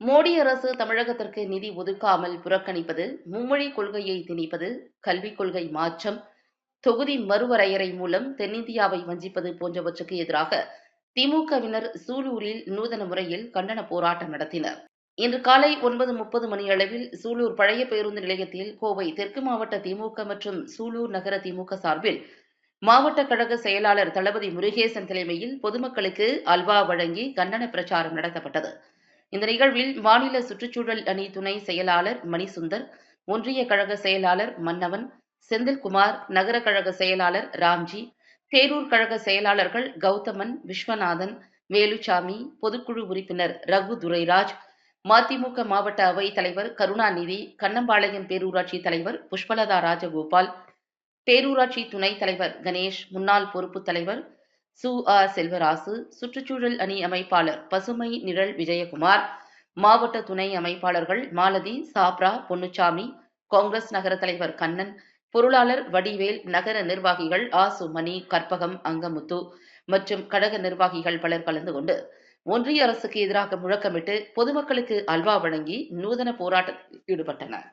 மோடி அரசு தமிழகத்திற்கு நிதி ஒதுக்காமல் புறக்கணிப்பது, மும்மொழி கொள்கையை திணிப்பது, கல்விக் கொள்கை மாற்றம், தொகுதி மறுவரையறை மூலம் தென்னிந்தியாவை வஞ்சிப்பது போன்றவற்றுக்கு எதிராக திமுகவினர் சூலூரில் நூதன முறையில் கண்டன போராட்டம் நடத்தினர். இன்று காலை 9:30 மணியளவில் சூலூர் பழைய பேருந்து நிலையத்தில் கோவை தெற்கு மாவட்ட திமுக மற்றும் சூலூர் நகர திமுக சார்பில் மாவட்ட கழக செயலாளர் தளபதி முருகேசன் தலைமையில் பொதுமக்களுக்கு அல்வா வழங்கி கண்டன பிரச்சாரம் நடத்தப்பட்டது. இந்த நிகழ்வில் மாநில சுற்றுச்சூழல் அணி துணை செயலாளர் மணிசுந்தர், ஒன்றிய கழக செயலாளர் மன்னவன், செந்தில்குமார், நகர கழக செயலாளர் ராம்ஜி, தேரூர் கழக செயலாளர்கள் கௌதமன், விஸ்வநாதன், வேலுச்சாமி, பொதுக்குழு உறுப்பினர் ரகு துரைராஜ், மதிமுக மாவட்ட அவைத் தலைவர் கருணாநிதி, கண்ணம்பாளையம் பேரூராட்சி தலைவர் புஷ்பலதா ராஜகோபால், பேரூராட்சி துணைத் தலைவர் கணேஷ், முன்னாள் பொறுப்புத் தலைவர் செல்வராசு, சுற்றுச்சூழல் அணி அமைப்பாளர் பசுமை நிழல் விஜயகுமார், மாவட்ட துணை அமைப்பாளர்கள் மாலதி, சாப்ரா, பொன்னுச்சாமி, காங்கிரஸ் நகர தலைவர் கண்ணன், பொருளாளர் வடிவேல், நகர நிர்வாகிகள் ஆசுமணி, கற்பகம், அங்கமுத்து மற்றும் கழக நிர்வாகிகள் பலர் கலந்து கொண்டு ஒன்றிய அரசுக்கு எதிராக முழக்கமிட்டு பொதுமக்களுக்கு அல்வா வழங்கி நூதன போராட்டத்தில் ஈடுபட்டனர்.